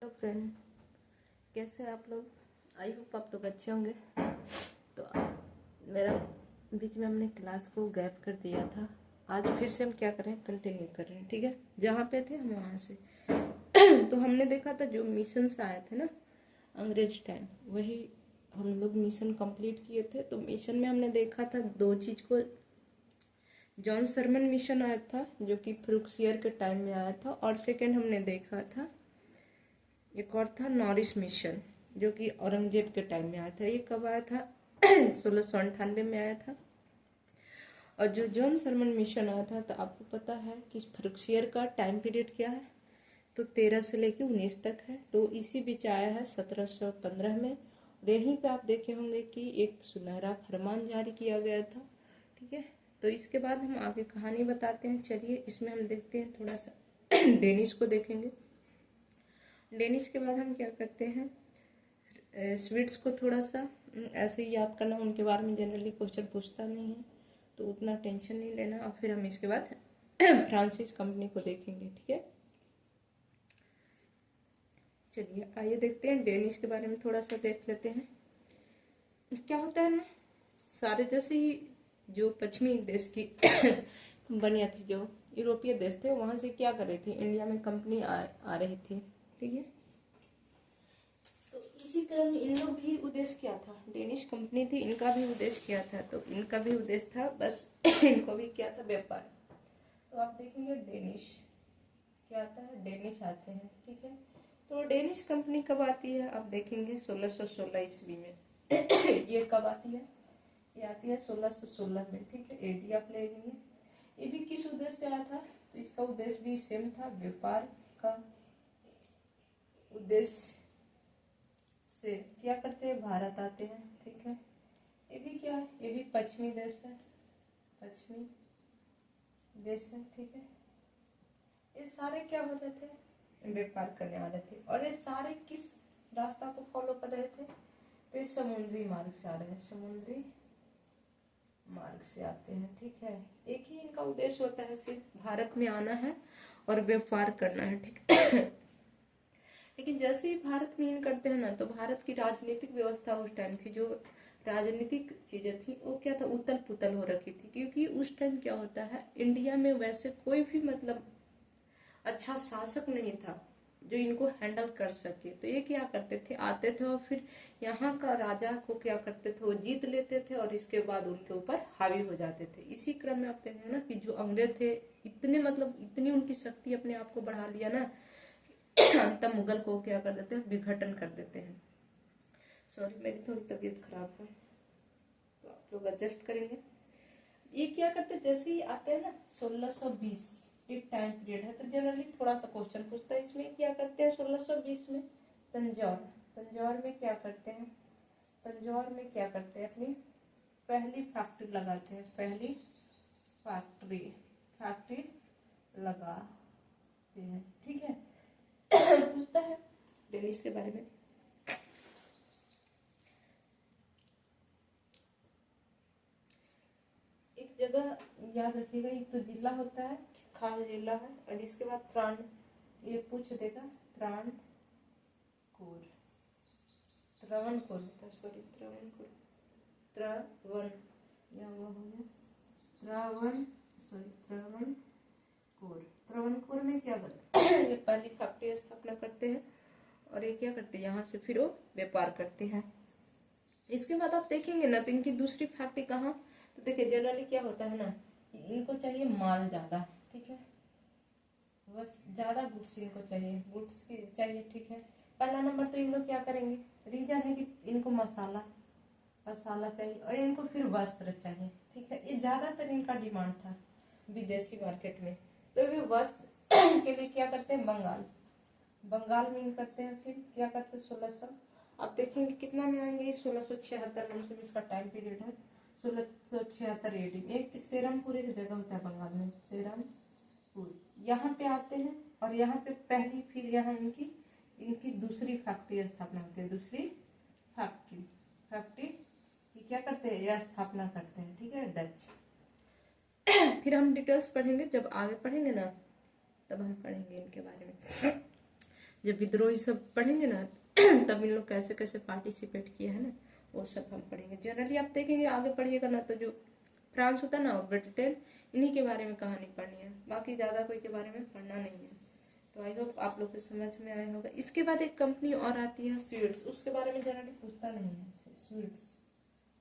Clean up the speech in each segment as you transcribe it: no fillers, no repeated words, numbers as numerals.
Hello friend, कैसे हैं आप लोग। आई होप आप लोग अच्छे होंगे। तो मेरा बीच में हमने क्लास को गैप कर दिया था। आज फिर से हम क्या करें, कंटिन्यू कर रहे हैं। ठीक है, जहाँ पे थे हम वहाँ से तो हमने देखा था जो मिशंस आए थे ना अंग्रेज टाइम, वही हम लोग मिशन कंप्लीट किए थे। तो मिशन में हमने देखा था दो चीज़ को। जॉन सरमन मिशन आया था जो कि फ्रुक्सियर के टाइम में आया था, और सेकेंड हमने देखा था एक और था नॉरिस मिशन जो कि औरंगजेब के टाइम में आया था। ये कब आया था 1698 में आया था। और जो जॉन सरमन मिशन आया था, तो आपको पता है कि फ्रुक्सियर का टाइम पीरियड क्या है, तो 13 से लेके 19 तक है। तो इसी बीच आया है 1715 में। और यहीं पे आप देखे होंगे कि एक सुनहरा फरमान जारी किया गया था। ठीक है, तो इसके बाद हम आगे कहानी बताते हैं। चलिए इसमें हम देखते हैं थोड़ा सा डेनिश को देखेंगे। डेनिश के बाद हम क्या करते हैं, स्वीट्स को थोड़ा सा ऐसे ही याद करना। उनके बारे में जनरली क्वेश्चन पूछता नहीं है, तो उतना टेंशन नहीं लेना। और फिर हम इसके बाद फ्रांसिस कंपनी को देखेंगे। ठीक है, चलिए आइए देखते हैं डेनिश के बारे में थोड़ा सा देख लेते हैं। क्या होता है ना, सारे जैसे ही जो पश्चिमी देश की बनिया थी, जो यूरोपीय देश थे, वहां से क्या कर रहे थे, इंडिया में कंपनी आ रही थी। ठीक है, तो इसी क्रम में इन लोग भी उद्देश्य क्या था, डेनिश कंपनी थी, इनका भी उद्देश्य क्या था, तो इनका भी उद्देश्य था बस इनको भी क्या था, व्यापार। तो आप देखेंगे डेनिश क्या आता है, डेनिश आते हैं। ठीक है, तो डेनिश कंपनी कब आती है, आप देखेंगे 1616 ईस्वी में ये कब आती है, ये आती है 1616 में। ठीक है, एडी आप ले लेंगे। ये भी किस उद्देश्य से आया था, तो इसका उद्देश्य भी सेम था, व्यापार का उद्देश्य से क्या करते हैं, भारत आते हैं। ठीक है, ये भी क्या है, ये भी पश्चिमी देश है, पश्चिमी देश है। ठीक है, ये सारे क्या हो रहे थे, व्यापार करने आ रहे थे। और ये सारे किस रास्ता को फॉलो कर रहे थे, तो ये समुद्री मार्ग से आ रहे हैं, समुद्री मार्ग से आते हैं। ठीक है, एक ही इनका उद्देश्य होता है, सिर्फ भारत में आना है और व्यापार करना है। ठीक है लेकिन जैसे ही भारत में इन करते हैं ना, तो भारत की राजनीतिक व्यवस्था उस टाइम थी, जो राजनीतिक चीजें थी वो क्या था, उतल पुतल हो रखी थी। क्योंकि उस टाइम क्या होता है, इंडिया में वैसे कोई भी मतलब अच्छा शासक नहीं था जो इनको हैंडल कर सके। तो ये क्या करते थे, आते थे और फिर यहाँ का राजा को क्या करते थे, वो जीत लेते थे और इसके बाद उनके ऊपर हावी हो जाते थे। इसी क्रम में आप देखेंगे ना कि जो अंग्रेज थे, इतने मतलब इतनी उनकी शक्ति अपने आप को बढ़ा लिया ना, अंततः मुगल को क्या कर देते हैं, विघटन कर देते हैं। सॉरी, मेरी थोड़ी तबीयत खराब है, तो आप लोग एडजस्ट करेंगे। ये क्या करते, जैसे ही आते हैं ना 1620, एक टाइम पीरियड है, तो जनरली थोड़ा सा क्वेश्चन पूछता है। इसमें क्या करते हैं 1620 में, तंजौर तंजौर में क्या करते हैं, तंजौर में क्या करते हैं, अपनी पहली फैक्ट्री लगाते हैं, पहली फैक्ट्री फैक्ट्री लगाते हैं। ठीक है पूछता है डेनिश के बारे में। एक जगह याद रखिएगा, एक तो जिला होता है, खास जिला है, और इसके बाद त्राण, ये पूछ देगा त्रावणकोर, त्रावणकोर होता है, सॉरी त्रावणकोर, त्रावण या वो हो गया त्रावण, सॉरी त्रावणकोर। त्रावणकोर में क्या करते हैं ये पहली फैक्ट्री स्थापना करते हैं, और ये क्या करते हैं, यहाँ से फिर वो व्यापार करते हैं। इसके बाद आप देखेंगे ना, तो इनकी दूसरी फैक्ट्री कहाँ, तो देखिए जनरली क्या होता है ना, इनको चाहिए माल ज्यादा। ठीक है, बस ज्यादा गुड्स इनको चाहिए, गुड्स की चाहिए। ठीक है, पहला नंबर तो इन लोग क्या करेंगे, रीजन है कि इनको मसाला मसाला चाहिए, और इनको फिर वस्त्र चाहिए। ठीक है, ये ज्यादातर इनका डिमांड था विदेशी मार्केट में। तो वे वस्त्र के लिए क्या करते हैं, बंगाल में इन करते हैं। फिर क्या करते हैं 1600, आप देखेंगे कितना में आएंगे, 1676 में से इसका टाइम पीरियड है, 1676 एडी। एक सेरमपुर एक जगह होता है बंगाल में, सेरमपुर, यहाँ पे आते हैं। और यहाँ पे पहली, फिर यहाँ इनकी इनकी दूसरी फैक्ट्री स्थापना होती है, दूसरी फैक्ट्री की क्या करते हैं, यह स्थापना करते हैं। ठीक है, डच। फिर हम डिटेल्स पढ़ेंगे, जब आगे पढ़ेंगे ना तब हम पढ़ेंगे इनके बारे में। जब विद्रोही सब पढ़ेंगे ना तब इन लोग कैसे कैसे पार्टिसिपेट किए है ना, वो सब हम पढ़ेंगे। जनरली आप देखेंगे आगे पढ़िएगा ना, तो जो फ्रांस होता है ना, ब्रिटेन, इन्हीं के बारे में कहानी पढ़नी है, बाकी ज्यादा कोई के बारे में पढ़ना नहीं है। तो आई होप आप लोग को समझ में आया होगा। इसके बाद एक कंपनी और आती है स्वीट्स, उसके बारे में जनरली पूछता नहीं है।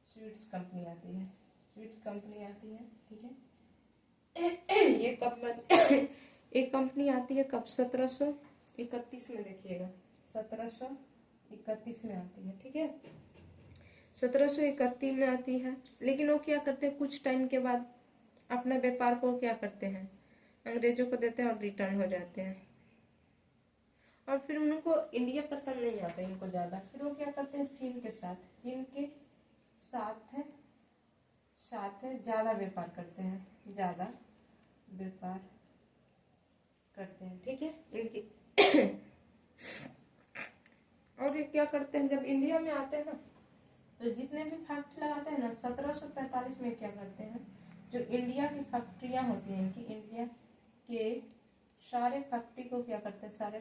स्वीट्स कंपनी आती है, स्वीट कंपनी आती है, ठीक है। ये कंपनी एक कंपनी आती है कब, 1731 में, देखिएगा 1731 में आती है, ठीक है, 1731 में आती है। लेकिन वो क्या करते हैं, कुछ टाइम के बाद अपना व्यापार को क्या करते हैं, अंग्रेजों को देते हैं और रिटर्न हो जाते हैं। और फिर उनको इंडिया पसंद नहीं आता इनको ज्यादा, फिर वो क्या करते हैं, चीन के साथ है ज्यादा व्यापार करते हैं, ठीक है इनकी। और ये क्या करते हैं, जब इंडिया में आते हैं ना, तो जितने भी फैक्ट्री लगाते हैं ना, 1745 में क्या करते हैं, जो इंडिया की फैक्ट्रियां होती हैं इनकी, इंडिया के सारे फैक्ट्री को क्या करते हैं, सारे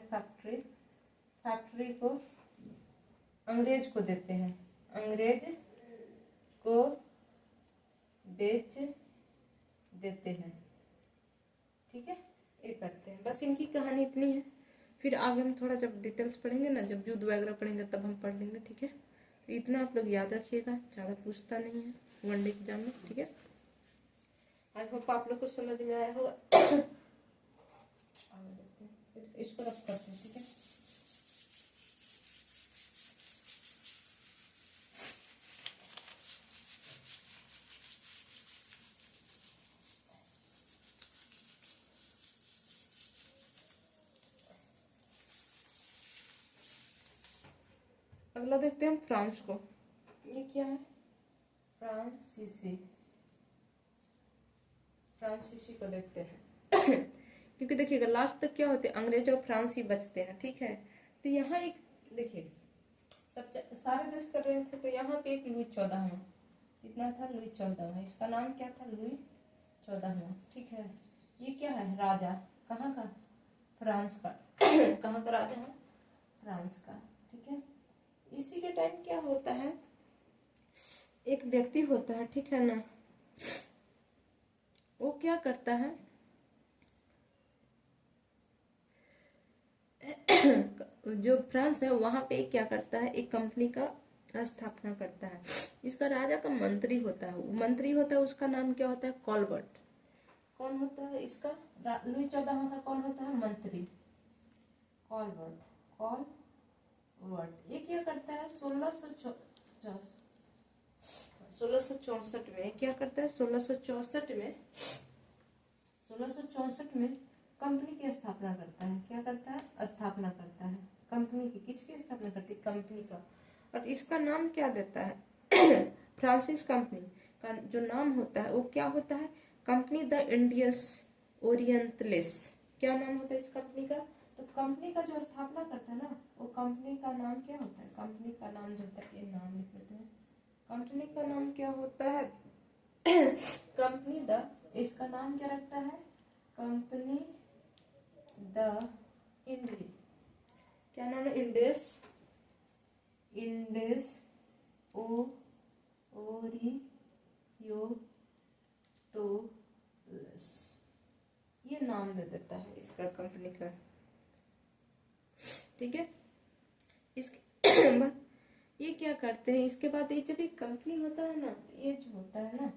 फैक्ट्री को अंग्रेज को देते हैं, अंग्रेज को बेच देते हैं, ठीक है, ये करते हैं। बस इनकी कहानी इतनी है। फिर आगे हम थोड़ा जब डिटेल्स पढ़ेंगे ना, जब युद्ध वगैरह पढ़ेंगे तब हम पढ़ लेंगे, ठीक है। तो इतना आप लोग याद रखिएगा, ज़्यादा पूछता नहीं है वनडे एग्जाम में, ठीक है। आई होप आप लोग को समझ में आया होगा। इसको रख करते हैं, ठीक है। अगला देखते हैं हम फ्रांस को। ये क्या है, फ्रांसीसी को देखते हैं। क्योंकि देखिएगा लास्ट तक क्या होते हैं, अंग्रेज और फ्रांस ही बचते हैं, ठीक है। तो यहाँ एक देखिए, सब सारे देश कर रहे थे, तो यहाँ पे एक लुई 14वां, कितना था, लुई 14वां, इसका नाम क्या था, लुई 14वां, ठीक है। ये क्या है, राजा, कहाँ का, फ्रांस का। कहाँ का राजा है, फ्रांस का, ठीक है। इसी के टाइम क्या होता है, एक व्यक्ति होता है, ठीक है ना, वो क्या करता है, जो फ्रांस है वहां पे क्या करता है, एक कंपनी का स्थापना करता है। इसका राजा का मंत्री होता है, उसका नाम क्या होता है, कॉलबर्ट। कौन होता है इसका, लुई 14वां का कौन होता है, मंत्री, कॉलबर्ट। ये क्या करता है, 1664 में क्या करता है, 1664 में कंपनी की स्थापना करता है, क्या करता है, स्थापना करता है कंपनी की। किसकी स्थापना करती है, कंपनी का। और इसका नाम क्या देता है, फ्रांसिस कंपनी का जो नाम होता है वो क्या होता है, कंपनी द इंडियस ओरिएंटलिस। क्या नाम होता है इस कंपनी का, तो कंपनी का जो स्थापना करता है ना, वो कंपनी का नाम क्या होता है, कंपनी का नाम जो होता है, ये नाम लिख लेते हैं, कंपनी का नाम क्या होता है, कंपनी द, इसका नाम क्या रखता है, कंपनी द इंडिया, क्या नाम है, इंडेस ओरियोटोलस, ये नाम दे देता है इसका कंपनी का, ठीक है। इसके बाद ये क्या करते हैं, इसके बाद ये जब एक कंपनी होता है ना, ये जो होता है ना,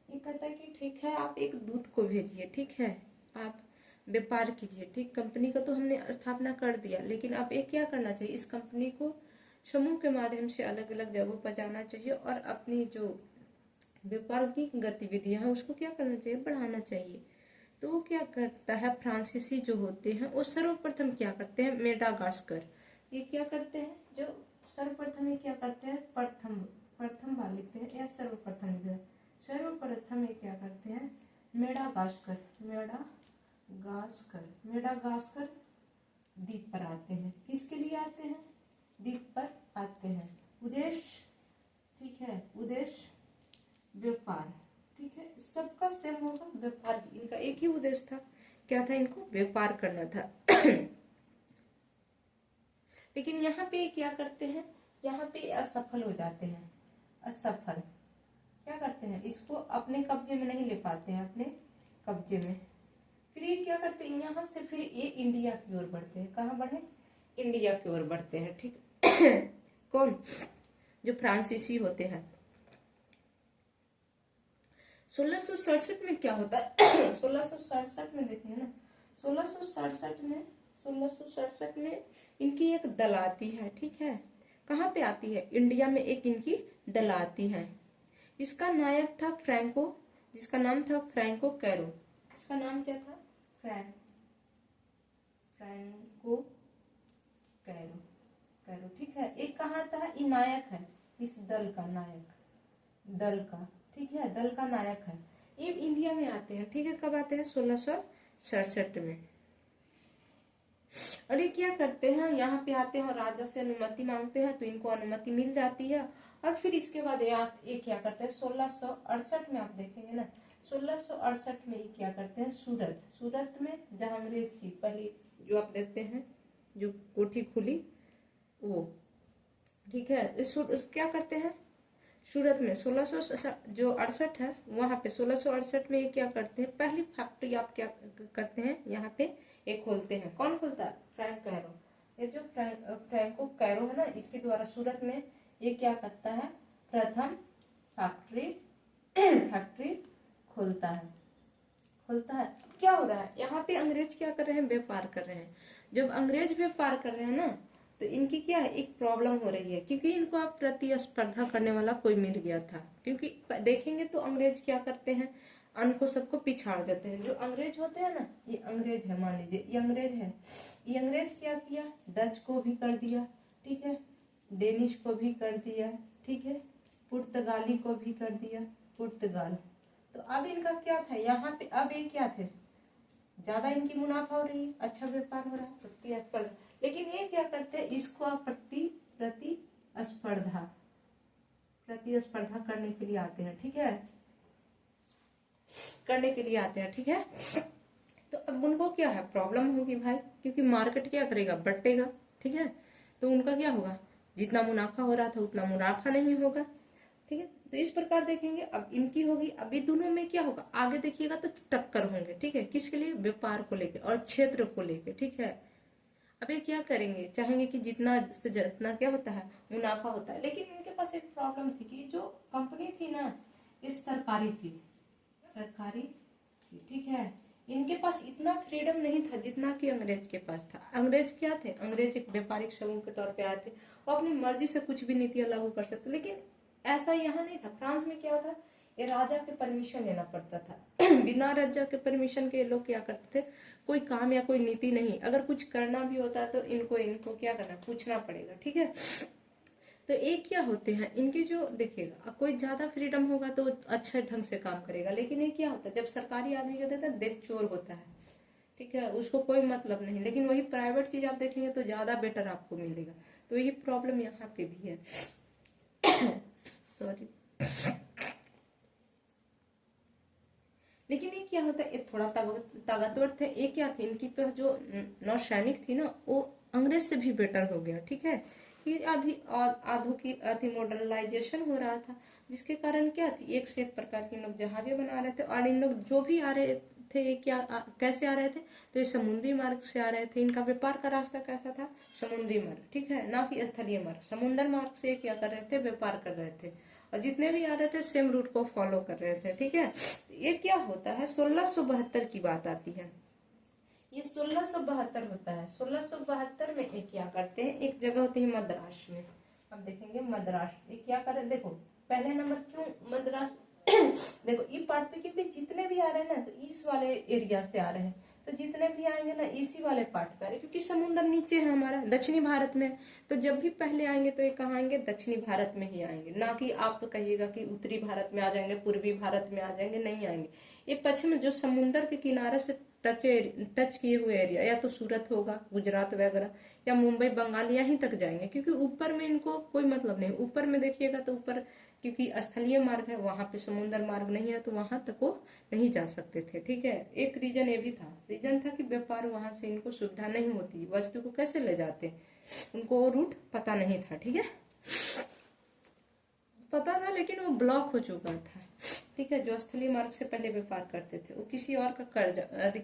ये कहता है कि ठीक है आप एक दूत को भेजिए, ठीक है, आप व्यापार कीजिए, ठीक। कंपनी का तो हमने स्थापना कर दिया, लेकिन अब एक क्या करना चाहिए, इस कंपनी को समूह के माध्यम से अलग अलग जगहों पर जाना चाहिए और अपनी जो व्यापार की गतिविधियां हैं उसको क्या करना चाहिए, बढ़ाना चाहिए। तो वो क्या करता है, फ्रांसीसी जो होते हैं वो सर्वप्रथम क्या करते हैं, मेडागास्कर, ये क्या करते हैं, जो सर्वप्रथम ये क्या करते हैं, प्रथम बार लिखते हैं या सर्वप्रथम, ये क्या करते हैं, मेडागास्कर द्वीप पर आते हैं। किसके लिए आते हैं, द्वीप पर आते हैं, उद्देश्य, ठीक है, उद्देश्य व्यापार, ठीक है, सबका सेम होगा, व्यापार, इनका एक ही उद्देश्य था, क्या था, इनको व्यापार करना था। लेकिन यहाँ पे क्या करते हैं, यहाँ पे असफल हो जाते हैं, असफल। क्या करते हैं, इसको अपने कब्जे में नहीं ले पाते हैं, अपने कब्जे में। फिर ये क्या करते हैं, यहाँ से फिर ये इंडिया की ओर बढ़ते हैं। कहाँ बढ़े, इंडिया की ओर बढ़ते हैं, ठीक। कौन, जो फ्रांसीसी होते हैं। 1667 में क्या होता है, 1667 में देखेंगे ना, 1667 में इनकी एक दल आती है, ठीक है। कहाँ पे आती है, इंडिया में एक इनकी दल आती है। इसका नायक था फ्रैंको, जिसका नाम था फ्रैंको कैरो। इसका नाम क्या था, फ्रैंको कैरो, कैरो, ठीक है। एक कहाँ था, ये नायक है इस दल का, नायक दल का, ठीक है, दल का नायक है। ये इंडिया में आते हैं, ठीक है। कब आते हैं, 1667 में। और ये क्या करते हैं, यहाँ पे आते हैं और राजा से अनुमति मांगते हैं, तो इनको अनुमति मिल जाती है। और फिर इसके बाद ये क्या करते हैं, 1668 में आप देखेंगे ना, 1668 में ये क्या करते हैं, सूरत में जहाँ अंग्रेज की पहली जो आप देखते हैं जो कोठी खुली वो, ठीक है। क्या करते हैं, सूरत में 1668 है, वहां पे 1668 में ये क्या करते हैं, पहली फैक्ट्री आप क्या करते हैं, यहाँ पे एक खोलते हैं। कौन खोलता है, फ्रैंक कैरो। ये जो फ्रैंको कैरो है ना, इसके द्वारा सूरत में ये क्या करता है, प्रथम फैक्ट्री खोलता है। क्या हो रहा है, यहाँ पे अंग्रेज क्या कर रहे हैं, व्यापार कर रहे हैं। जब अंग्रेज व्यापार कर रहे हैं ना, तो इनकी क्या है, एक प्रॉब्लम हो रही है, क्योंकि इनको अब प्रतिस्पर्धा करने वाला कोई मिल गया था। क्योंकि देखेंगे तो अंग्रेज क्या करते हैं, अन्न को सबको पिछाड़ देते हैं। जो अंग्रेज होते हैं ना, ये अंग्रेज है, मान लीजिए ये अंग्रेज है, ये अंग्रेज क्या किया, डच को भी कर दिया, ठीक है, डेनिश को भी कर दिया, ठीक है, पुर्तगाली को भी कर दिया, पुर्तगाल। तो अब इनका क्या था, यहाँ पे अब ये क्या थे, ज्यादा इनकी मुनाफा हो रही है, अच्छा व्यापार हो रहा है, प्रतिस्पर्धा। लेकिन ये क्या करते हैं, इसको आप प्रतिस्पर्धा करने के लिए आते हैं, ठीक है, करने के लिए आते हैं, ठीक है। तो अब उनको क्या है, प्रॉब्लम होगी भाई, क्योंकि मार्केट क्या करेगा, बटेगा, ठीक है। तो उनका क्या होगा, जितना मुनाफा हो रहा था उतना मुनाफा नहीं होगा, ठीक है। तो इस प्रकार देखेंगे, अब इनकी होगी, अभी दोनों में क्या होगा, आगे देखिएगा तो टक्कर होंगे, ठीक है। किसके लिए, व्यापार को लेके और क्षेत्र को लेके, ठीक है। अब ये क्या करेंगे, चाहेंगे कि जितना से जितना क्या होता है, मुनाफा होता है। लेकिन इनके पास एक प्रॉब्लम थी कि जो कंपनी थी ना, ये सरकारी थी, ठीक है। इनके पास इतना फ्रीडम नहीं था जितना कि अंग्रेज के पास था। अंग्रेज क्या थे, अंग्रेज एक व्यापारिक समूह के तौर पे आए थे, वो अपनी मर्जी से कुछ भी नीतियां लागू कर सकते। लेकिन ऐसा यहाँ नहीं था। फ्रांस में क्या था, ये राजा के परमिशन लेना पड़ता था। बिना राजा के परमिशन के लोग क्या करते थे, कोई काम या कोई नीति नहीं, अगर कुछ करना भी होता तो इनको क्या करना, पूछना पड़ेगा, ठीक है। तो एक क्या होते हैं इनके, जो देखिएगा कोई ज्यादा फ्रीडम होगा तो अच्छे ढंग से काम करेगा। लेकिन ये क्या होता है, जब सरकारी आदमी कहते हैं देख चोर होता है, ठीक है, उसको कोई मतलब नहीं। लेकिन वही प्राइवेट चीज आप देखेंगे तो ज्यादा बेटर आपको मिलेगा। तो ये प्रॉब्लम यहाँ पे भी है। सॉरी। लेकिन ये क्या होता है, ये थोड़ा ताकतवर थे। ये क्या थे, इनकी जो नौसैनिक थी ना, वो अंग्रेज से भी बेटर हो गया, ठीक है। कि आधुनिक मॉडर्नाइजेशन हो रहा था, जिसके कारण क्या थी, एक से एक प्रकार के लोग जहाजें बना रहे थे। और इन लोग जो भी आ रहे थे, कैसे आ रहे थे, तो ये समुद्री मार्ग से आ रहे थे। इनका व्यापार का रास्ता कैसा था, समुद्री मार्ग, ठीक है, ना कि स्थलीय मार्ग। समुद्र मार्ग से क्या कर रहे थे, व्यापार कर रहे थे। और जितने भी आ रहे थे सेम रूट को फॉलो कर रहे थे, ठीक है। ये क्या होता है, 1672 की बात आती है। ये 1672 होता है। 1672 में एक क्या करते हैं, एक जगह होती है मद्रास में। अब देखेंगे मद्रास, ये क्या करे, देखो पहले नंबर क्यों मद्रास। देखो ये पार्ट पे क्योंकि जितने भी आ रहे हैं ना, तो इस वाले एरिया से आ रहे हैं, तो जितने भी आएंगे ना इसी वाले पार्ट का, क्योंकि समुद्र नीचे है हमारा, दक्षिणी भारत में। तो जब भी पहले आएंगे तो ये कहाँ आएंगे, दक्षिणी भारत में ही आएंगे। ना कि आप तो कहिएगा कि उत्तरी भारत में आ जाएंगे, पूर्वी भारत में आ जाएंगे, नहीं आएंगे। ये पश्चिम जो समुद्र के किनारे से टच किए हुए एरिया, या तो सूरत होगा, गुजरात वगैरह, या मुंबई बंगाल यहीं तक जाएंगे, क्योंकि ऊपर में इनको कोई मतलब नहीं। ऊपर में देखिएगा तो ऊपर क्योंकि स्थलीय मार्ग है, वहां पे समुद्र मार्ग नहीं है, तो वहां तक वो नहीं जा सकते थे। ठीक है, एक रीजन ये भी था, रीजन था कि व्यापार वहां से इनको सुविधा नहीं होती, वस्तु को कैसे ले जाते, उनको वो रूट पता नहीं था। ठीक है, पता था लेकिन वो ब्लॉक हो चुका था। ठीक है, जो स्थलीय मार्ग से पहले व्यापार करते थे वो किसी और का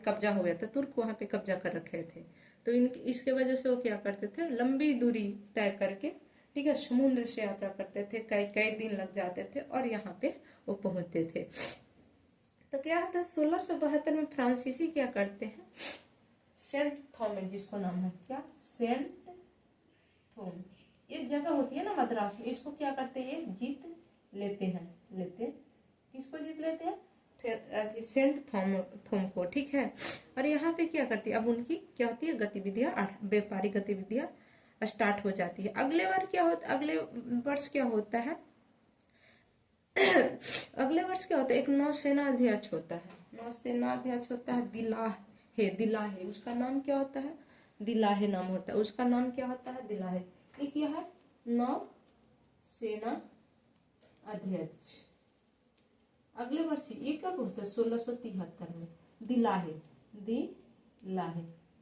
कब्जा हो गया था, तुर्क वहां पे कब्जा कर रखे थे, तो इसके वजह से वो क्या करते थे, लंबी दूरी तय करके, ठीक है, समुद्र से यात्रा करते थे, कई कई दिन लग जाते थे और यहाँ पे वो पहुंचते थे। तो क्या था, 1672 में फ्रांसीसी क्या करते हैं, सेंट थॉमस, जिसको नाम है क्या, सेंट थॉम, एक जगह होती है ना मद्रास में, इसको क्या करते हैं, जीत लेते हैं, किसको जीत लेते हैं, फिर सेंट थॉम को। ठीक है, और यहाँ पे क्या करती है, अब उनकी क्या होती है, गतिविधियां, व्यापारिक गतिविधियां स्टार्ट हो जाती है। अगले वर्ष क्या होता है अगले वर्ष क्या होता है, एक नौसेना अध्यक्ष होता है, दिलाहे, उसका नाम क्या होता है, दिलाहे नाम होता है, उसका नाम क्या होता है, दिलाहे। ये क्या है, नौसेना अध्यक्ष। अगले वर्ष ये कब होता है, 1673 में, दिलाहे, ये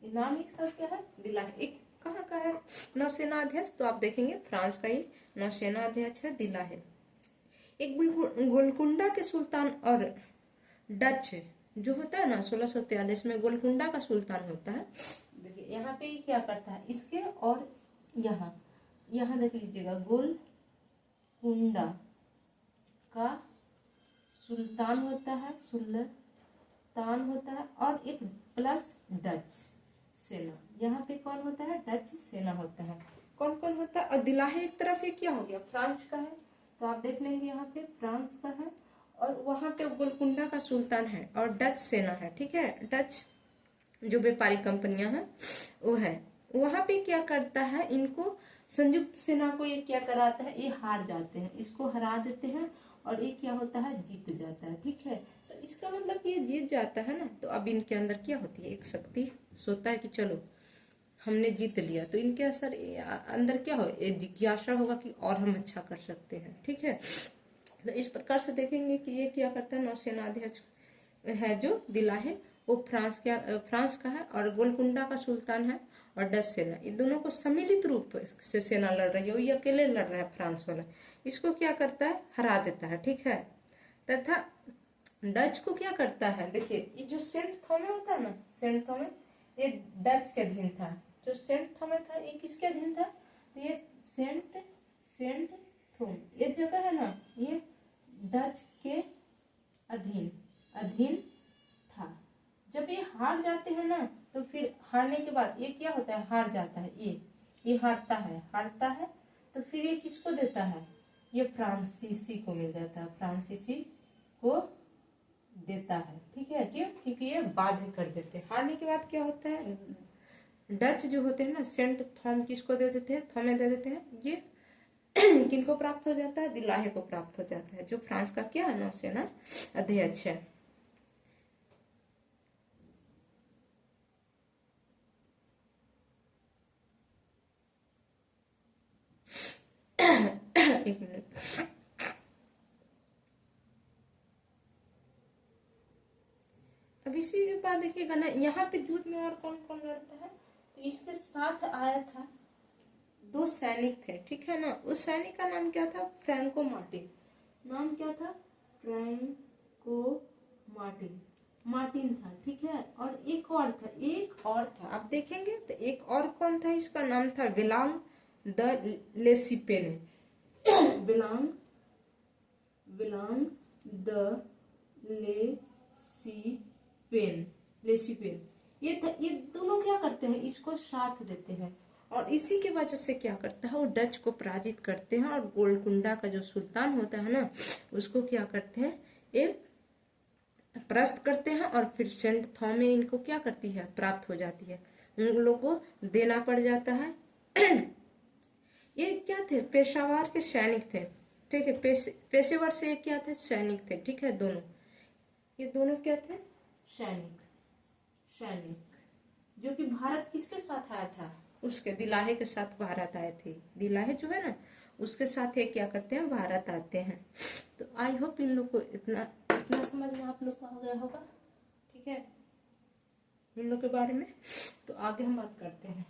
नाम इसका क्या है, दिलाहे। एक कहाँ का है नौसेना अध्यक्ष, तो आप देखेंगे फ्रांस का ही नौसेना अध्यक्ष है, दिलाहे। एक गोलकुंडा के सुल्तान और डच जो होता है ना, 1643 में गोलकुंडा का सुल्तान होता है। देखिए यहाँ पे क्या करता है, इसके और यहाँ देख लीजिएगा, गोलकुंडा का सुल्तान होता है, और एक प्लस डच सेना, यहाँ पे कौन होता है, डच सेना होता है। कौन कौन होता है, और दिलाहे एक तरफ ये क्या हो गया, फ्रांस का है, तो आप देख लेंगे यहाँ पे फ्रांस का है, और वहां पे गोलकुंडा का सुल्तान है और डच सेना है। ठीक है, डच जो व्यापारिक कंपनियां हैं वो है। वहां पे क्या करता है, इनको संयुक्त सेना को ये क्या कराता है, ये हार जाते हैं, इसको हरा देते हैं, और ये क्या होता है, जीत जाता है। ठीक है, तो इसका मतलब ये जीत जाता है ना, तो अब इनके अंदर क्या होती है, एक शक्ति सोता है कि चलो हमने जीत लिया, तो इनके अंदर क्या हो, जिज्ञासा होगा कि और हम अच्छा कर सकते हैं। ठीक है, तो इस प्रकार से देखेंगे कि ये क्या करता है, नौसेनाध्यक्ष है जो दिलाहे, वो फ्रांस का है, और गोलकुंडा का सुल्तान है, और डच सेना, इन दोनों को सम्मिलित रूप से सेना लड़ रही है, वो ये अकेले लड़ रहा है फ्रांस वाला, इसको क्या करता है, हरा देता है। ठीक है, तथा डच को क्या करता है, देखिए ये जो सेंट थॉमे होता है ना, सेंट थॉमे ये डच के अधीन था, जो सेंट थॉमे था ये किसके अधीन था, तो ये सेंट थॉम ये जगह है ना, ये डच के अधीन था। जब ये हार जाते हैं ना, तो फिर हारने के बाद ये क्या होता है, हार जाता है, ये हारता है, तो फिर ये किसको देता है, ये फ्रांसीसी को मिल जाता है, फ्रांसीसी को देता है। ठीक है, क्यों, क्योंकि ये बाध्य कर देते हैं। हारने के बाद क्या होता है, डच जो होते हैं ना, सेंट थॉम किसको दे देते हैं, थॉमे दे देते हैं, ये किनको प्राप्त हो जाता है, दिलाहे को प्राप्त हो जाता है, जो फ्रांस का क्या है, नौसेना अध्यक्ष है। एक मिनट, अब इसी के बाद देखिएगा ना, यहाँ पे युद्ध में और कौन कौन लड़ता है, तो इसके साथ आया था, 2 सैनिक थे। ठीक है ना, उस सैनिक का नाम क्या था, फ्रैंको मार्टिन, नाम क्या था, फ्रैंको मार्टिन था। ठीक है, और एक और था, आप देखेंगे तो एक और कौन था, इसका नाम था विलांग द लेसिपेन, विलांग द लेसिपेन, ये दोनों क्या करते हैं, इसको साथ देते हैं, और इसी के वजह से क्या करता है, वो डच को पराजित करते हैं, और गोलकुंडा का जो सुल्तान होता है ना, उसको क्या करते हैं, ये परास्त करते हैं, और फिर सेंट थॉमे इनको क्या करती है, प्राप्त हो जाती है, उन लोगों को देना पड़ जाता है। ये क्या थे, पेशावर के सैनिक थे। ठीक है, पेशेवर से क्या थे, सैनिक थे। ठीक है, ये दोनों क्या थे, सैनिक, जो कि भारत किसके साथ आया था, उसके दिलाहे के साथ भारत आए थे। दिलाहे जो है ना, उसके साथ ये क्या करते हैं, भारत आते हैं। तो आई होप इन लोग को इतना इतना समझ में आप लोग को आ गया होगा, ठीक है, इन लोग के बारे में। तो आगे हम बात करते हैं।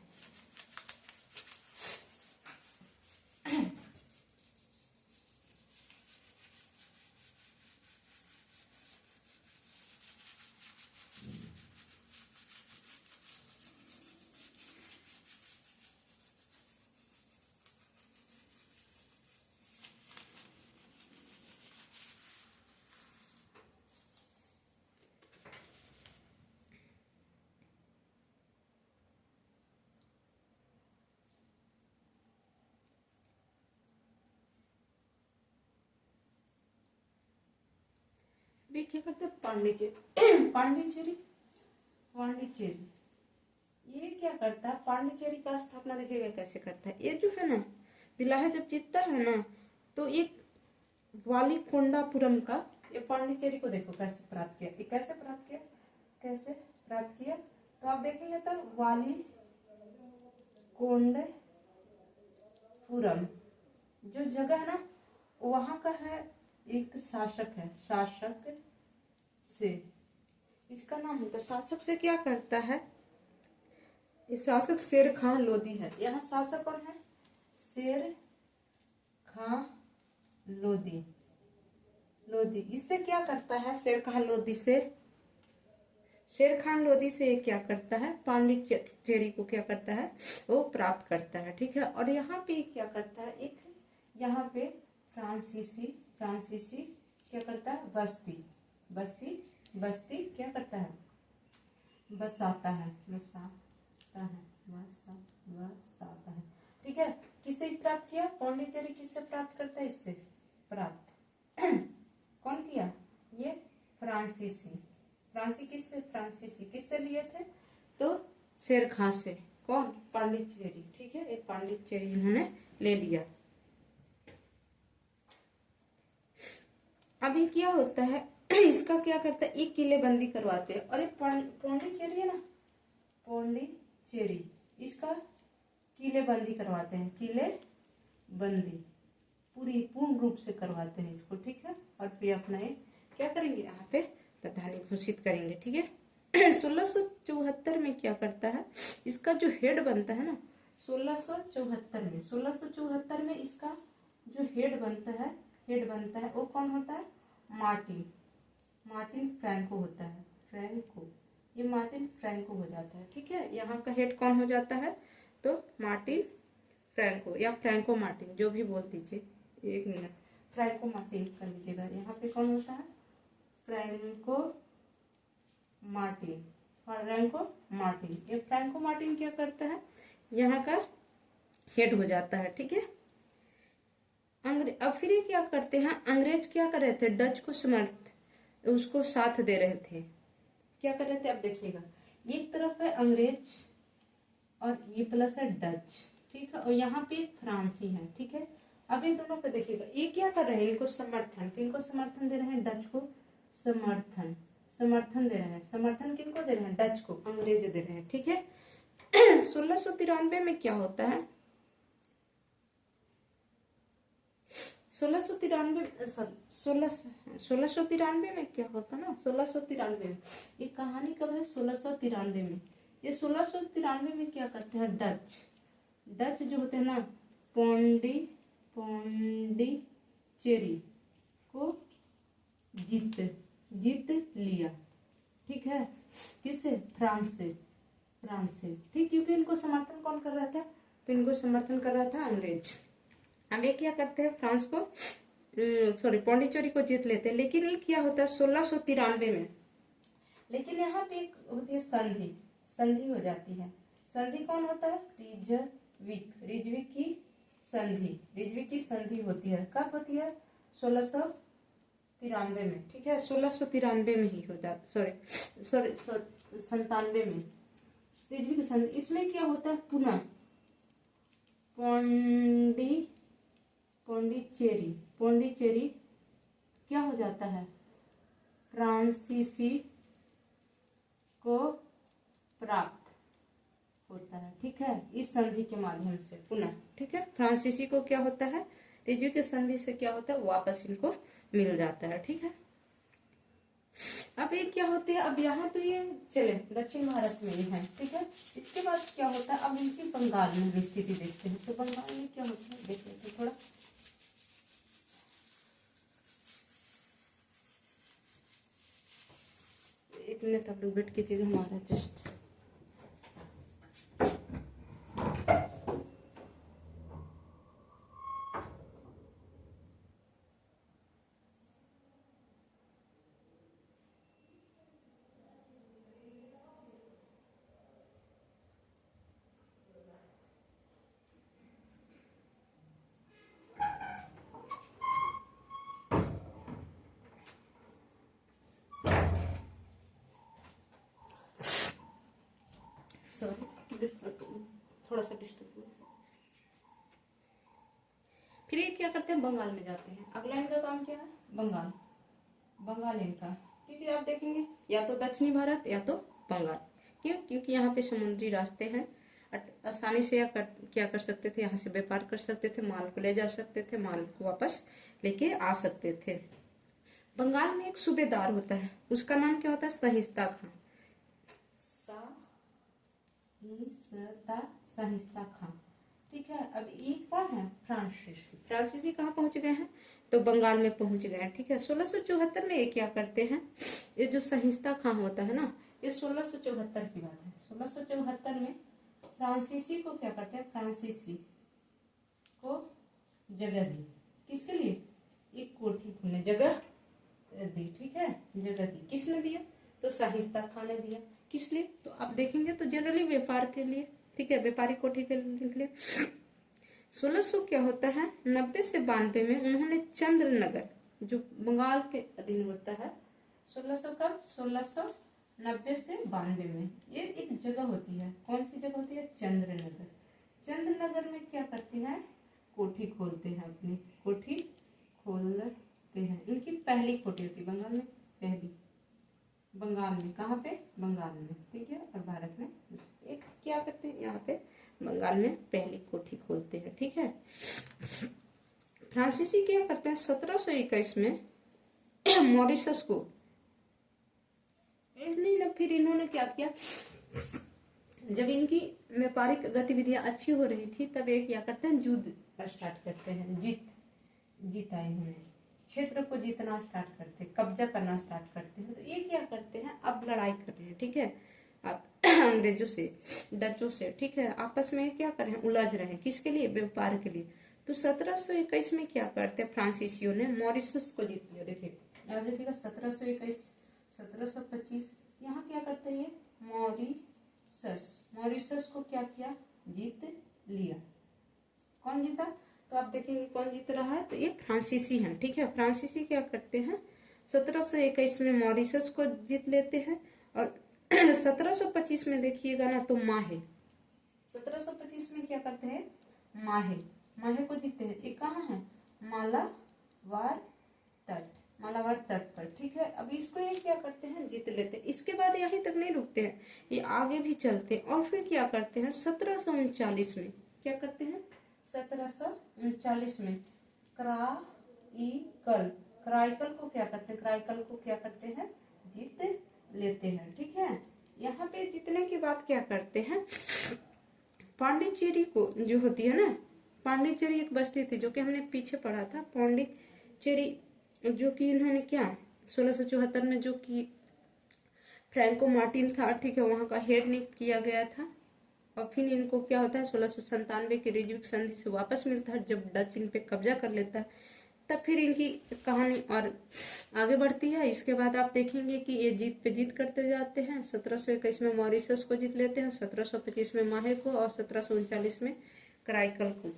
वे क्या करते हैं, पांडिचेरी पांडिचेरी पांडिचेरी ये क्या करता है, पांडिचेरी का स्थापना देखिएगा कैसे करता है। ये जो है ना, दिलाहे जब जीतता है ना, तो एक वालीकोंडापुरम का, ये पांडिचेरी को देखो कैसे प्राप्त किया, ये कैसे प्राप्त किया, कैसे प्राप्त किया। तो आप देखेंगे तो वालीकोंडपुरम जो जगह है ना, वहां का है, एक शासक है, शासक से इसका नाम होता है। शासक से क्या करता है, इस शासक शेर खां लोदी है। यहाँ शासक कौन है, शेर खां लोदी। लोदी इससे क्या करता है, शेर खां लोदी से, शेर खान लोदी से क्या करता है, पांडिचेरी को क्या करता है, वो प्राप्त करता है, ठीक है। और यहाँ पे क्या करता है, एक यहाँ पे फ्रांसीसी फ्रांसीसी क्या करता है, बस्ती बस्ती बस्ती क्या करता है, बसाता है, बसाता है, बसाता है, ठीक है। किससे प्राप्त किया, पांडिचेरी किससे प्राप्त करता है, इससे प्राप्त कौन किया, ये फ्रांसीसी फ्रांसीसी किससे लिए थे, तो शेर खां से। कौन, पांडिचेरी, ठीक है, एक पांडिचेरी इन्होंने ले लिया। अभी क्या होता है, इसका क्या करता है, एक किले बंदी करवाते हैं। और ये पांडिचेरी है ना, पांडिचेरी इसका किले बंदी करवाते हैं, किले बंदी पूर्ण रूप से करवाते हैं इसको, ठीक है। और फिर अपना ये क्या करेंगे, यहाँ पे प्रधानी घोषित करेंगे, ठीक है। 1674 में क्या करता है, इसका जो हेड बनता है ना, 1674 में इसका जो हेड बनता है वो कौन होता है, मार्टिन फ्रैंको होता है, फ्रैंको, ये मार्टिन फ्रैंको हो जाता है, ठीक है। यहाँ का हेड कौन हो जाता है, तो मार्टिन फ्रैंको या फ्रैंको मार्टिन, जो भी बोल दीजिए, एक मिनट, फ्रैंको मार्टिन कर लीजिएगा। यहाँ पे कौन होता है, फ्रैंको मार्टिन, ये फ्रैंको मार्टिन क्या करता है, यहाँ का हेड हो जाता है, ठीक है। अब फिर ये क्या करते हैं, अंग्रेज क्या कर रहे थे, डच को उसको साथ दे रहे थे, क्या कर रहे थे, अब देखिएगा, एक तरफ है अंग्रेज और ये प्लस है डच, ठीक है, और यहाँ पे फ्रांसी है, ठीक है। अब ये दोनों को देखिएगा, ये क्या कर रहे हैं, इनको समर्थन, किनको समर्थन दे रहे हैं, डच को समर्थन दे रहे हैं। समर्थन किनको दे रहे हैं, डच को, अंग्रेज दे रहे हैं, ठीक है। 1693 में क्या होता है, 1693 में क्या होता ना, 1693 में, ये कहानी कब है, 1693 में। ये 1693 में क्या करते हैं, डच जो होते हैं ना, पौंडीचेरी को जीत लिया, ठीक है, किससे, फ्रांस से, ठीक, क्योंकि इनको समर्थन कौन कर रहा था, तो इनको समर्थन कर रहा था अंग्रेज। अब ये क्या करते हैं, फ्रांस को पौंडीचेरी को जीत लेते हैं। लेकिन ये क्या होता है 1693 में, लेकिन यहाँ पे एक होती है संधि हो जाती है। संधि कौन होता है, रिजविक की संधि होती है, कब होती है, 1693 में, ठीक है, 1693 में ही हो जाता, 97 में रिजविक संधि। इसमें क्या होता है, पुनः पौंडीचेरी क्या हो जाता है, फ्रांसीसी को प्राप्त होता है, ठीक है, इस संधि के माध्यम से पुनः, ठीक है। फ्रांसीसी को क्या होता है, रिज्यू के संधि से क्या होता है, वापस इनको मिल जाता है, ठीक है। अब ये क्या होते हैं, अब यहाँ तो ये चले दक्षिण भारत में ही है, ठीक है। इसके बाद क्या होता है, अब इनकी बंगाल में स्थिति देखते हैं। तो बंगाल में क्या होता है देख लेते थोड़ा। एक मिनट आप लोग वेट कीजिएगा, हमारा जस्ट सॉरी थोड़ा सा डिस्टर्ब। फिर ये क्या करते हैं, बंगाल में जाते हैं। अगला इनका काम क्या है, बंगाल, बंगाल इनका, क्योंकि आप देखेंगे या तो दक्षिणी भारत या तो बंगाल। क्यों, क्योंकि यहाँ पे समुद्री रास्ते हैं, आसानी से क्या कर सकते थे, यहाँ से व्यापार कर सकते थे, माल को ले जा सकते थे, माल को वापस लेके आ सकते थे। बंगाल में एक सूबेदार होता है, उसका नाम क्या होता है, शाहिस्ता खां। शाहिस्ता खां, ठीक है। अब ये कौन है, फ्रांसीसी। फ्रांसीसी कहाँ पहुंच गए हैं, तो बंगाल में पहुंच गए हैं, ठीक है। 1674 में ये क्या करते हैं, ये जो शाहिस्ता खां होता है ना, ये 1674 की बात है। 1674 में फ्रांसीसी को क्या करते हैं, फ्रांसीसी को जगह दी, किसके लिए, एक कोठी खोलने जगह दी, ठीक है, जगह दी। किसने दिया, तो शाहिस्ता खां ने दिया। किस लिए, तो आप देखेंगे तो जनरली व्यापार के लिए, ठीक है, व्यापारी कोठी के लिए। 1600 क्या होता है, 90 से 92 में उन्होंने चंद्रनगर, जो बंगाल के अधीन होता है, 1600 कब, 1690 से 92 में ये एक जगह होती है। कौन सी जगह होती है, चंद्रनगर। चंद्रनगर में क्या करते हैं, कोठी खोलते हैं, अपनी कोठी खोलते हैं। इनकी पहली कोठी होती है बंगाल में, पहली बंगाल में, कहाँ पे, बंगाल में, ठीक है। और भारत में एक क्या करते हैं, यहाँ पे बंगाल में पहली कोठी खोलते हैं, ठीक है। फ्रांसीसी क्या करते हैं, 1721 में मॉरिशस को, नहीं ना, फिर इन्होंने क्या किया, जब इनकी व्यापारिक गतिविधियां अच्छी हो रही थी, तब ये क्या करते हैं, युद्ध स्टार्ट करते हैं। जीता इन्होंने, क्षेत्र को जीतना स्टार्ट करते हैं, कब्जा करना स्टार्ट करते हैं। तो ये क्या करते हैं, अब लड़ाई कर रहे हैं, ठीक है, अब अंग्रेजों से, डचों से, ठीक है, आपस में क्या कर रहे हैं, उलझ रहे हैं, किसके लिए, व्यापार के लिए। तो 1721 में क्या करते हैं, फ्रांसीसियों ने मॉरिशस को जीत लिया। देखिए आप देखिएगा, 1721, 1725, यहाँ क्या करते हैं, मॉरिशस को क्या किया, जीत लिया। कौन जीता, तो आप देखेंगे कौन जीत रहा है, तो ये फ्रांसीसी हैं, ठीक है। फ्रांसीसी क्या करते हैं, 1721 में मॉरिशस को जीत लेते हैं। और 1725 में देखिएगा ना, तो माहे, 1725 में क्या करते हैं, माहे को जीतते हैं। ये कहाँ है, मालाबार तट पर, ठीक है। अब इसको ये क्या करते हैं, जीत लेते हैं। इसके बाद यहीं तक नहीं रुकते हैं, ये आगे भी चलते हैं। और फिर क्या करते हैं, 1739 में क्या करते हैं, 1739 में क्राइकल को क्या करते हैं, जीत लेते हैं, ठीक है। यहाँ पे जीतने के बाद क्या करते हैं, पांडिचेरी को, जो होती है ना, पांडिचेरी एक बस्ती थी, जो कि हमने पीछे पढ़ा था, पांडिचेरी, जो कि इन्होंने क्या 1674 में, जो कि फ्रैंको मार्टिन था, ठीक है, वहां का हेड नियुक्त किया गया था। और फिर इनको क्या होता है, 1697 के रिज्यू संधि से वापस मिलता है, जब डच इन पे कब्जा कर लेता है। तब फिर इनकी कहानी और आगे बढ़ती है। इसके बाद आप देखेंगे कि ये जीत पे जीत करते जाते हैं। 1721 में मॉरिशस को जीत लेते हैं, 1725 में माहे को, और 1739 में क्राइकल को।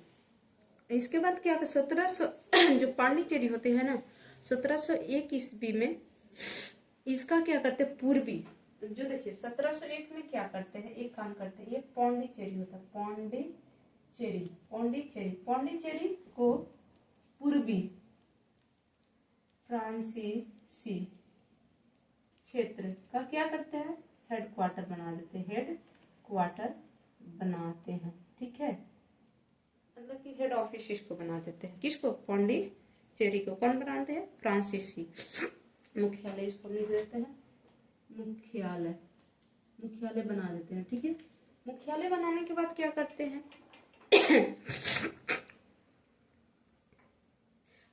इसके बाद क्या, 1700 जो पांडिचेरी होते हैं ना, 1701 ईस्वी में इसका क्या करते, पूर्वी, जो देखिए 1701 में क्या करते हैं, एक काम करते हैं, ये पौंडीचेरी होता है, पौंडीचेरी को पूर्वी फ्रांसीसी क्षेत्र का क्या करते हैं, हेड क्वार्टर बना देते हैं, हेड क्वार्टर बनाते हैं, ठीक है। मतलब कि हेड ऑफिस इसको बना देते हैं, किसको, पौंडीचेरी को। कौन बनाते हैं, फ्रांसीसी। मुख्यालय इसको लिख देते हैं, मुख्यालय, मुख्यालय बना देते हैं, ठीक है। मुख्यालय बनाने के बाद क्या करते हैं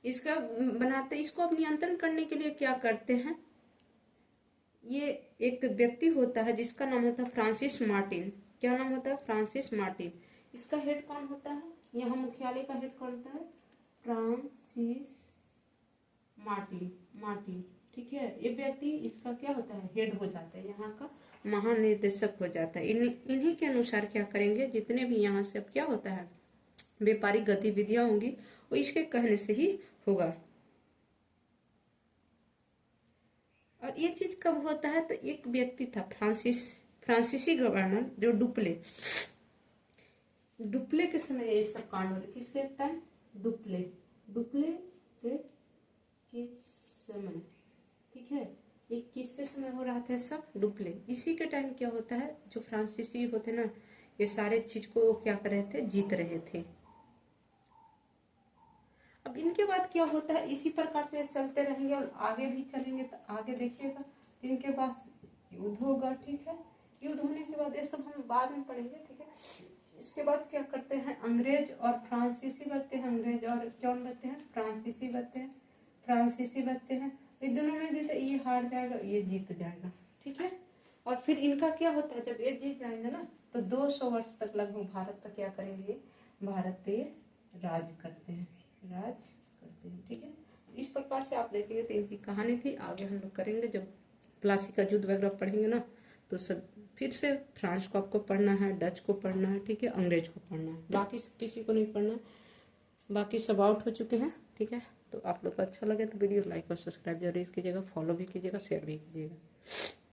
इसका बनाते, इसको अब नियंत्रण करने के लिए क्या करते हैं, ये एक व्यक्ति होता है जिसका नाम होता है फ्रांसिस मार्टिन। क्या नाम होता है, फ्रांसिस मार्टिन। इसका हेड कौन होता है, यहाँ मुख्यालय का हेड कौन होता है, फ्रांसिस मार्टिन, मार्टिन, ठीक है। ये व्यक्ति इसका क्या होता है, हेड हो जाता है, यहाँ का महानिदेशक हो जाता है। इन्हीं के अनुसार क्या करेंगे, जितने भी यहाँ से अब क्या होता है व्यापारिक गतिविधियां होंगी वो इसके कहने से ही होगा। और ये चीज कब होता है, तो एक व्यक्ति था फ्रांसीसी गवर्नर जो डुप्ले के समय ये सब कांड होते। किसके टाइम, डुप्ले के समय, ठीक है। ये किसके समय हो रहा था सब, डुप्ले। इसी के टाइम क्या होता है, जो फ्रांसीसी होते ना, ये सारे चीज को क्या कर रहे थे, जीत रहे थे। अब इनके बाद क्या होता है, इसी प्रकार से चलते रहेंगे और आगे भी चलेंगे। तो आगे देखिएगा, इनके पास युद्ध होगा, ठीक है। युद्ध होने के बाद ये सब हम बाद में पढ़ेंगे, ठीक है। इसके बाद क्या करते हैं, अंग्रेज और फ्रांसीसी बनते हैं, अंग्रेज और कौन बनते हैं, फ्रांसीसी बनते हैं, फ्रांसीसी बनते हैं। इन दोनों में जीते, ये हार जाएगा, ये जीत जाएगा, ठीक है। और फिर इनका क्या होता है, जब ये जीत जाएंगे ना, तो 200 वर्ष तक लगभग भारत पर क्या करेंगे, भारत पे राज करते हैं, ठीक है। इस प्रकार से आप देखेंगे तो इनकी कहानी थी। आगे हम लोग करेंगे जब प्लासी का युद्ध वगैरह पढ़ेंगे ना, तो सब फिर से फ्रांस को आपको पढ़ना है, डच को पढ़ना है, ठीक है, अंग्रेज को पढ़ना है, बाकी किसी को नहीं पढ़ना है, बाकी सब आउट हो चुके हैं, ठीक है। तो आप लोग को अच्छा लगे तो वीडियो लाइक और सब्सक्राइब जरूर कीजिएगा, फॉलो भी कीजिएगा, शेयर भी कीजिएगा।